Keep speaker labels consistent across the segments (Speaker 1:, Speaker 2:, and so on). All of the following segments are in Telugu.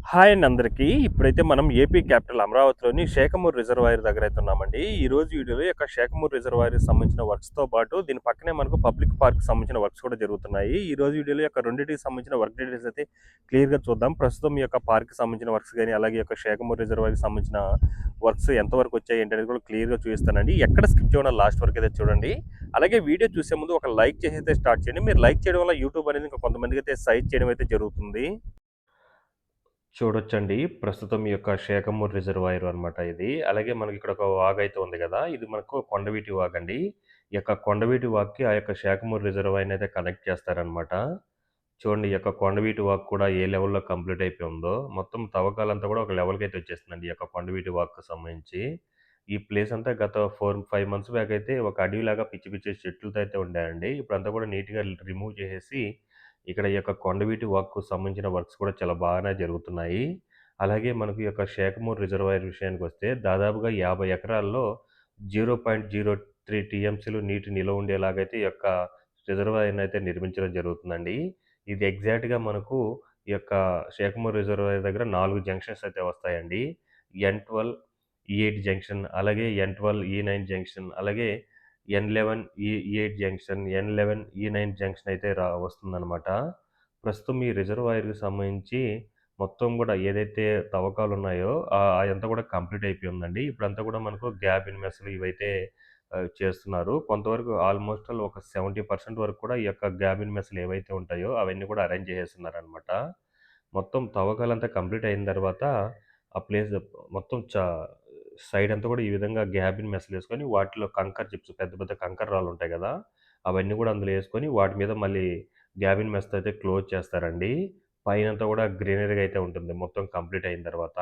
Speaker 1: హాయ్ అండి అందరికీ. ఇప్పుడైతే మనం ఏపీ క్యాపిటల్ అమరావతిలోని షేఖమూరు రిజర్వాయర్ దగ్గరైతే ఉన్నామండి. ఈరోజు వీడియోలో ఈ యొక్క షేఖమూరు రిజర్వాయర్‌కి సంబంధించిన వర్క్స్‌తో పాటు దీని పక్కనే మనకు పబ్లిక్ పార్క్‌కి సంబంధించిన వర్క్స్ కూడా జరుగుతున్నాయి. ఈరోజు వీడియోలో ఈ యొక్క రెండిటికి సంబంధించిన వర్క్ డీటెయిల్స్ అయితే క్లియర్‌గా చూద్దాం. ప్రస్తుతం ఈ యొక్క పార్క్‌కి సంబంధించిన వర్క్స్ గాని, అలాగే ఈ యొక్క షేఖమూరు రిజర్వాయర్‌కి సంబంధించిన వర్క్స్ ఎంతవరకు వచ్చాయి ఏంటనేది కూడా క్లియర్‌గా చూపిస్తానండి. ఎక్కడ స్కిప్ చేయకుండా లాస్ట్ వరకు అయితే చూడండి. అలాగే వీడియో చూసే ముందు ఒక లైక్ చేసి అయితే స్టార్ట్ చేయండి. మీరు లైక్ చేయడం వల్ల యూట్యూబ్ అనేది ఇంకా కొంతమందికి అయితే సజెస్ట్ చేయడం అయితే జరుగుతుంది. చూడొచ్చండి. ప్రస్తుతం ఈ యొక్క శేఖమూరు రిజర్వాయర్ అనమాట ఇది. అలాగే మనకిక్కడ ఒక వాగయితే ఉంది గదా! ఇది మనకు కొండవీటి వాగండి. ఈ యొక్క కొండవీటి వాగ్‌కి ఆ యొక్క శేఖమూరు రిజర్వాయర్‌నయితే కనెక్ట్ చేస్తారనమాట. చూడండి ఈ యొక్క కొండవీటి వాగ్ కూడా ఏ లెవెల్‌లో కంప్లీట్ అయిపోయి ఉందో. మొత్తం తవ్వకాలంతా కూడా ఒక లెవెల్‌కయితే వచ్చేసిందండి. ఈ యొక్క కొండవీటి వాగ్‌కి సంబంధించి. ఈ ప్లేస్ అంతా గత 4, 5 మంత్స్ బ్యాక్ అయితే ఒక అడవిలాగా పిచ్చి పిచ్చి చెట్లతో అయితే ఉండాయండి. ఇప్పుడంతా కూడా నీట్‌గా రిమూవ్ చేసేసి ఇక్కడ ఈ యొక్క కొండవీటి వాక్‌కు సంబంధించిన వర్క్స్ కూడా చాలా బాగానే జరుగుతున్నాయి. అలాగే మనకు ఈ యొక్క షేక్‌మూర్ రిజర్వాయర్ విషయానికొస్తే దాదాపుగా 50 ఎకరాల్లో 0.03 టీఎంసీలు నీటి నిల్వ ఉండేలాగైతే ఈ యొక్క రిజర్వాయర్‌నయితే నిర్మించడం జరుగుతుందండి. ఇది ఎగ్జాక్ట్‌గా మనకు ఈ యొక్క షేక్‌మూర్ రిజర్వాయర్ దగ్గర 4 జంక్షన్స్ అయితే వస్తాయండి. ఎన్12, ఈ8 జంక్షన్, అలాగే ఎన్12, ఈ9 జంక్షన్, అలాగే ఎన్11 ఈ8 జంక్షన్, ఎన్11 ఈ9 జంక్షన్ అయితే వస్తుందనమాట. ప్రస్తుతం ఈ రిజర్వాయర్‌కి సంబంధించి మొత్తం గూడా ఏదైతే తవ్వకాలున్నాయో అయంతా గూడా కంప్లీట్ అయిపోయి ఉందండి. ఇప్పుడంతా గూడా మనకు గ్యాబిన్ మెస్‌లు ఇవైతే చేస్తున్నారు. కొంతవరకు ఆల్‌మోస్ట్ ఆల్ ఒక 70% వరకు కూడా ఈ యొక్క గ్యాబిన్ మెస్‌లు ఏవైతే ఉంటాయో అవన్నీ కూడా అరేంజ్ చేసేస్తున్నారనమాట. మొత్తం తవ్వకాలంతా కంప్లీట్ అయిన తర్వాత ఆ ప్లేస్ మొత్తం సైడ్ అంతా కూడా ఈ విధంగా గ్యాబిన్ మెస్‌లేసుకొని వాటిలో కంకర్ చిప్స్ పెద్ద పెద్ద కంకర రాళ్ళుంటాయి గదా! అవన్నీ గూడా అందులో యేసుకొని వాటి మీద మళ్ళీ గ్యాబిన్ మెష్‌తో అయితే క్లోజ్ చేస్తారండి. పైనంతా గూడా గ్రీనరీగా అయితే ఉంటుంది మొత్తం కంప్లీట్ అయిన తర్వాత.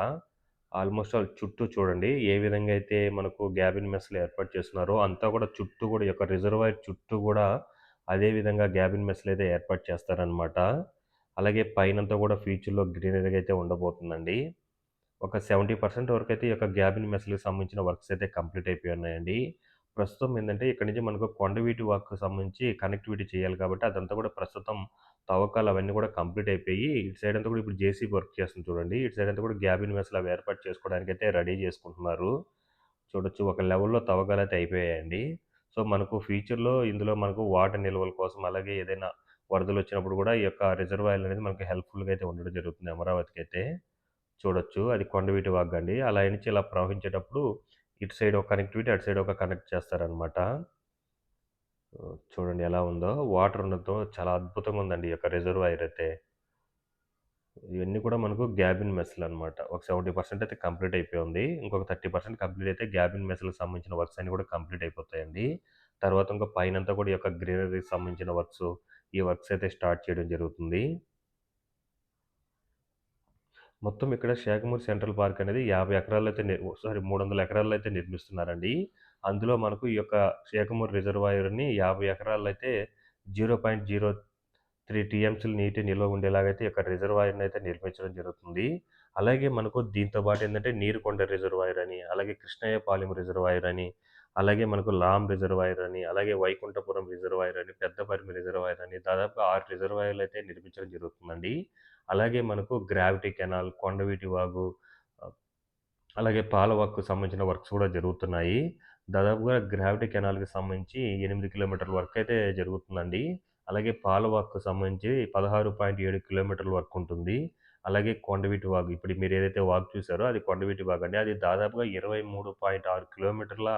Speaker 1: ఆల్‌మోస్ట్ ఆల్ చుట్టూ చూడండి ఏ విధంగా అయితే మనకు గ్యాబిన్ మెస్‌లు ఏర్పాటు చేస్తున్నారో అంతా గూడా చుట్టూ గూడా ఈ యొక్క రిజర్వాయర్ చుట్టూ గూడా అదే విధంగా గ్యాబిన్ మెస్‌లయితే ఏర్పాటు చేస్తారనమాట. అలాగే పైనంతా గూడా ఫ్యూచర్‌లో గ్రీనరీగా అయితే ఉండబోతుందండి. ఒక 70% వరకైతే ఈ యొక్క గ్యాబిన్ మెస్‌లకి సంబంధించిన వర్క్స్ అయితే కంప్లీట్ అయిపోయి ఉన్నాయండి. ప్రస్తుతం ఏందంటే ఇక్కడి నుంచి మనకు కొండవీటి వాక్‌కి సంబంధించి కనెక్టివిటీ చేయాలి కాబట్టి అదంతా కూడా ప్రస్తుతం తవ్వకాలు అవన్నీ కూడా కంప్లీట్ అయిపోయి ఇటు సైడ్ అంతా కూడా ఇప్పుడు జేసీబీ వర్క్ చేస్తుంది చూడండి. ఇటు సైడ్ అంతా కూడా గ్యాబిన్ మెస్‌లు అవి ఏర్పాటు చేసుకోవడానికైతే రెడీ చేసుకుంటున్నారు. చూడొచ్చు ఒక లెవెల్‌లో తవ్వకాలైతే అయిపోయాయండి. సో, మనకు ఫ్యూచర్‌లో ఇందులో మనకు వాటర్ నిల్వల కోసం అలాగే ఏదైనా వరదలొచ్చినప్పుడు కూడా ఈ యొక్క రిజర్వాయర్‌లనేది మనకు హెల్ప్‌ఫుల్‌గా అయితే ఉండడం జరుగుతుంది అమరావతికైతే. చూడొచ్చు. అది కొండవీటి వాగ్గండి. అలా నుంచి ఇలా ప్రవహించేటప్పుడు ఇటు సైడ్ ఒక కనెక్టివిటీ, అటు సైడ్ ఒక కనెక్ట్ చేస్తారనమాట. చూడండి ఎలా ఉందో. వాటర్ ఉండడంతో చాలా అద్భుతంగా ఉందండి ఈ యొక్క రిజర్వాయర్ అయితే. ఇవన్నీ కూడా మనకు గ్యాబిన్ మెస్‌లనమాట. ఒక 70% అయితే కంప్లీట్ అయిపోయి ఉంది. ఇంకొక 30% కంప్లీట్ అయితే గ్యాబిన్ మెస్‌లకు సంబంధించిన వర్క్స్ అన్నీ కూడా కంప్లీట్ అయిపోతాయండి. తర్వాత ఇంక పైనంతా కూడా ఈ యొక్క గ్రీనరీకి సంబంధించిన వర్క్స్, ఈ వర్క్స్ అయితే స్టార్ట్ చేయడం జరుగుతుంది. మొత్తం ఇక్కడ షేక్‌మూర్ సెంట్రల్ పార్క్ అనేది 50 ఎకరాల్లో అయితే 300 ఎకరాల్లో అయితే నిర్మిస్తున్నారండి. అందులో మనకు ఈ యొక్క షేక్‌మూర్ రిజర్వాయర్‌ని 50 ఎకరాల్లో అయితే 0.03 టీఎంసీలు నీటి నిల్వ ఉండేలాగైతే ఈ యొక్క రిజర్వాయర్‌ని అయితే నిర్మించడం జరుగుతుంది. అలాగే మనకు దీంతో పాటు ఏందంటే నీరుకొండ రిజర్వాయర్ అని, అలాగే కృష్ణయ్యపాలెం రిజర్వాయర్ అని, అలాగే మనకు లాం రిజర్వాయర్ అని, అలాగే వైకుంఠపురం రిజర్వాయర్ అని, పెద్దపరిమి రిజర్వాయర్ అని దాదాపుగా 6 రిజర్వాయర్‌లు అయితే నిర్మించడం జరుగుతుందండి. అలాగే మనకు గ్రావిటీ కెనాల్, కొండవీటి వాగు, ఆహ్, అలాగే పాలవాక్కు సంబంధించిన వర్క్స్ కూడా జరుగుతున్నాయి. దాదాపుగా గ్రావిటీ కెనాల్‌కి సంబంధించి 8 కిలోమీటర్ల వర్క్ అయితే జరుగుతుందండి. అలాగే పాలవాక్కు సంబంధించి 16.7 కిలోమీటర్ల వర్క్ ఉంటుంది. అలాగే కొండవీటి వాగు ఇప్పుడు మీరు ఏదైతే వాగు చూసారో అది కొండవీటి వాగండి. అది దాదాపుగా 23.6 కిలోమీటర్ల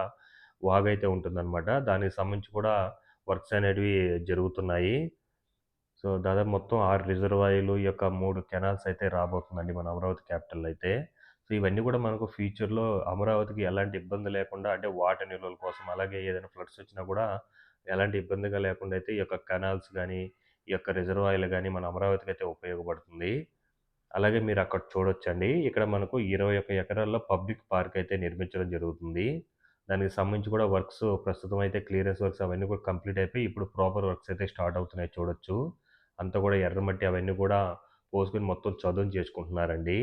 Speaker 1: వాగైతే ఉంటుందనమాట. దానికి సంబంధించి కూడా వర్క్స్ అనేటివి జరుగుతున్నాయి. సో, దాదాపు మొత్తం 6 రిజర్వాయర్‌లు, ఈ యొక్క 3 కెనాల్స్ అయితే రాబోతుందండి మన అమరావతి క్యాపిటల్‌లో అయితే. సో, ఇవన్నీ కూడా మనకు ఫ్యూచర్‌లో అమరావతికి ఎలాంటి ఇబ్బంది లేకుండా అంటే వాటర్ నిల్వల కోసం, అలాగే ఏదైనా ఫ్లడ్స్ వచ్చినా కూడా ఎలాంటి ఇబ్బందిగా లేకుండా అయితే ఈ యొక్క కెనాల్స్ గానీ, ఈ యొక్క రిజర్వాయర్‌లు గానీ మన అమరావతికైతే ఉపయోగపడుతుంది. అలాగే మీరక్కడ చూడొచ్చండి. ఇక్కడ మనకు 21 ఎకరాల్లో పబ్లిక్ పార్క్ అయితే నిర్మించడం జరుగుతుంది. దానికి సంబంధించి కూడా వర్క్స్ ప్రస్తుతం అయితే క్లియరెన్స్ వర్క్స్ అవన్నీ కూడా కంప్లీట్ అయిపోయి, ఇప్పుడు ప్రాపర్ వర్క్స్ అయితే స్టార్ట్ అవుతున్నాయి చూడొచ్చు. అంతా కూడా ఎర్రమట్టి అవన్నీ కూడా పోసుకొని మొత్తం చదును చేసుకుంటున్నారండి.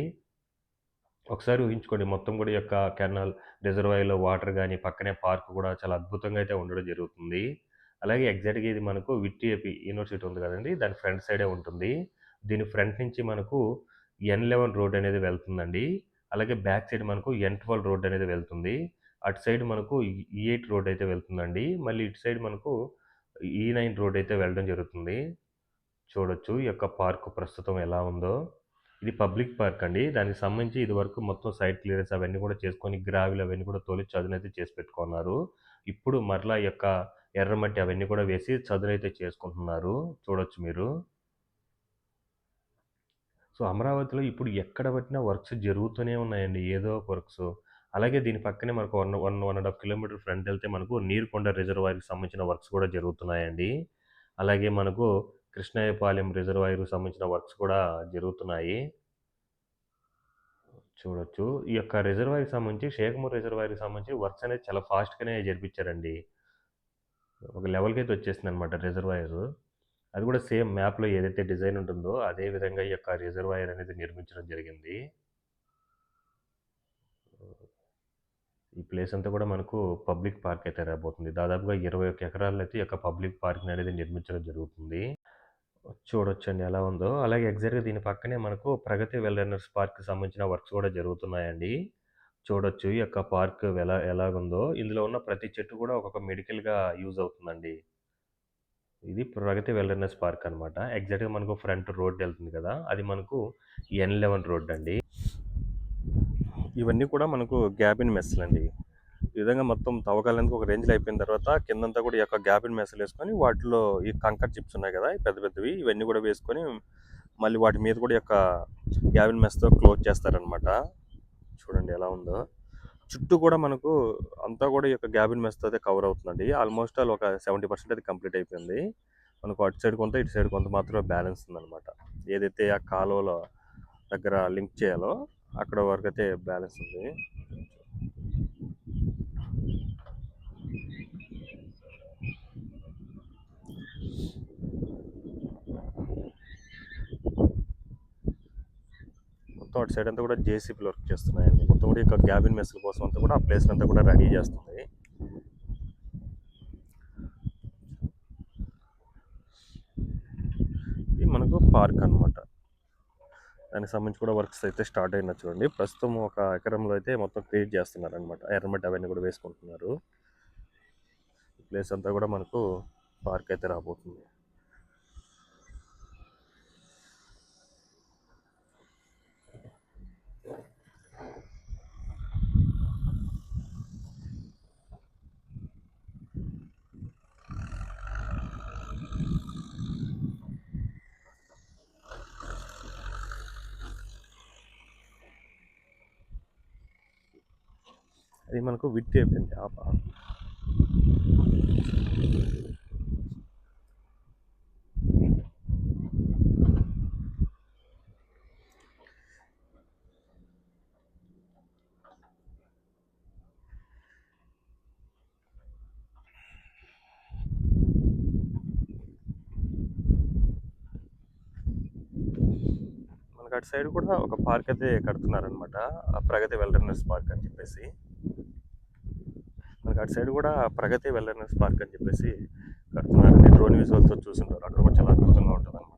Speaker 1: ఒకసారి ఊహించుకోండి మొత్తం కూడా ఈ యొక్క కెనాల్, రిజర్వాయర్‌లో వాటర్ గాని, పక్కనే పార్క్ కూడా చాలా అద్భుతంగా అయితే ఉండడం జరుగుతుంది. అలాగే ఎగ్జాక్ట్‌గా ఇది మనకు విట్టిఏపి యూనివర్సిటీ ఉంది కదండీ! దాని ఫ్రంట్ సైడే ఉంటుంది. దీని ఫ్రంట్ నుంచి మనకు N11 రోడ్ అనేది వెళ్తుందండి. అలాగే బ్యాక్ సైడ్ మనకు N12 రోడ్ అనేది వెళ్తుంది. అటు సైడ్ మనకు E8 రోడ్ అయితే వెళ్తుందండి. మళ్ళీ ఇటు సైడ్ మనకు E9 రోడ్ అయితే వెళ్ళడం జరుగుతుంది. చూడొచ్చు ఈ యొక్క పార్క్ ప్రస్తుతం ఎలా ఉందో. ఇది పబ్లిక్ పార్క్ అండి. దానికి సంబంధించి ఇదివరకు మొత్తం సైట్ క్లియరెన్స్ అవన్నీ కూడా చేసుకొని గ్రావెల్ అవన్నీ కూడా తోలి చదునైతే చేసి పెట్టుకున్నారు. ఇప్పుడు మరలా ఈ యొక్క ఎర్రమట్టి అవన్నీ కూడా వేసి చదునైతే చేసుకుంటున్నారు. చూడొచ్చు మీరు. సో, అమరావతిలో ఇప్పుడు ఎక్కడ పట్టినా వర్క్స్ జరుగుతూనే ఉన్నాయండి. ఏదో ఒక వర్క్స్. అలాగే దీని పక్కనే మనకు 1 ½ కిలోమీటర్ ఫ్రంట్ ఎళ్తే మనకు నీరుకొండ రిజర్వాయర్‌కి సంబంధించిన వర్క్స్ కూడా జరుగుతున్నాయండి. అలాగే మనకు కృష్ణయ్యపాలెం రిజర్వాయర్‌కి సంబంధించిన వర్క్స్ కూడా జరుగుతున్నాయి. చూడొచ్చు. ఈ యొక్క రిజర్వాయర్‌కి సంబంధించి షేక్‌మూర్ రిజర్వాయర్‌కి సంబంధించి వర్క్స్ అనేది చాలా ఫాస్ట్‌గానే జరిపించారండి. ఒక లెవెల్‌కైతే వచ్చేసిందనమాట రిజర్వాయరు. అది కూడా సేమ్ మ్యాప్‌లో ఏదైతే డిజైన్ ఉంటుందో అదే విధంగా ఈ యొక్క రిజర్వాయర్ అనేది నిర్మించడం జరిగింది. ఈ ప్లేస్ అంతా కూడా మనకు పబ్లిక్ పార్క్ అయితే రాబోతుంది. దాదాపుగా 21 ఎకరాల్లో అయితే ఈ యొక్క పబ్లిక్ పార్క్‌ని అనేది నిర్మించడం జరుగుతుంది. చూడొచ్చండి ఎలా ఉందో. అలాగే ఎగ్జాక్ట్‌గా దీని పక్కనే మనకు ప్రగతి వెల్‌నెస్ పార్క్‌కి సంబంధించిన వర్క్స్ కూడా జరుగుతున్నాయండి. చూడొచ్చు ఈ యొక్క పార్క్ ఎలాగుందో. ఇందులో ఉన్న ప్రతి చెట్టు కూడా ఒక్కొక్క మెడికల్‌గా యూజ్ అవుతుందండి. ఇది ప్రగతి వెల్‌నెస్ పార్క్ అనమాట. ఎగ్జాక్ట్‌గా మనకు ఫ్రంట్ రోడ్ ఎళ్తుంది కదా! అది మనకు N11 రోడ్ అండి. ఇవన్నీ కూడా మనకు గ్యాబిన్ మెస్‌లండి. ఈ విధంగా మొత్తం తవ్వకాలనేది ఒక రేంజ్‌లో అయిపోయిన తర్వాత కిందంతా కూడా ఈ యొక్క గ్యాబిన్ మెస్‌లేసుకొని వాటిలో ఈ కంకర్ చిప్స్ ఉన్నాయి కదా! పెద్ద పెద్దవి ఇవన్నీ కూడా వేసుకొని మళ్ళీ వాటి మీద కూడా ఈ యొక్క గ్యాబిన్ మెస్‌తో క్లోజ్ చేస్తారనమాట. చూడండి ఎలా ఉందో. చుట్టూ కూడా మనకు అంతా కూడా ఈ యొక్క గ్యాబిన్ మెస్‌తో అయితే కవర్ అవుతుందండి. ఆల్మోస్ట్ ఆల్ ఒక 70% అది కంప్లీట్ అయిపోయింది. మనకు అటు సైడ్ కొంత, ఇటు సైడ్ కొంత మాత్రమే బ్యాలెన్స్ ఉందనమాట. ఏదైతే ఆ కాలువలో దగ్గర లింక్ చేయాలో అక్కడ వరకైతే బ్యాలెన్స్ ఉంది. మొత్తం అటు సైడ్ అంతా కూడా జేసీబీలు వర్క్ చేస్తున్నాయండి. మొత్తం కూడా ఇక గ్యాబిన్ మెస్ల కోసం అంతా కూడా ఆ ప్లేస్ అంతా కూడా రెడీ చేస్తుంది. ఇది మనకు పార్క్ అనమాట. దానికి సంబంధించి కూడా వర్క్స్ అయితే స్టార్ట్ అయినా చూడండి. ప్రస్తుతం ఒక ఎకరంలో అయితే మొత్తం క్రియేట్ చేస్తున్నారు అనమాట. ఎర్రమట్టి అవన్నీ కూడా వేసుకుంటున్నారు. ఈ ప్లేస్ అంతా కూడా మనకు పార్క్ అయితే రాబోతుంది. అది మనకు విత్ అయిపోయింది. మనకు అటు సైడ్ కూడా ఒక పార్క్ అయితే కడుతున్నారనమాట. ఆ ప్రగతి వెల్‌నెస్ పార్క్ అని చెప్పేసి. మనకు అటు సైడ్ కూడా ప్రగతి వెల్‌నెస్ పార్క్ అని చెప్పేసి కడుతున్నారండి. డ్రోన్ విజువల్స్‌తో చూసుంటారు. అక్కడ కూడా చాలా అద్భుతంగా ఉంటుందన్నమాట.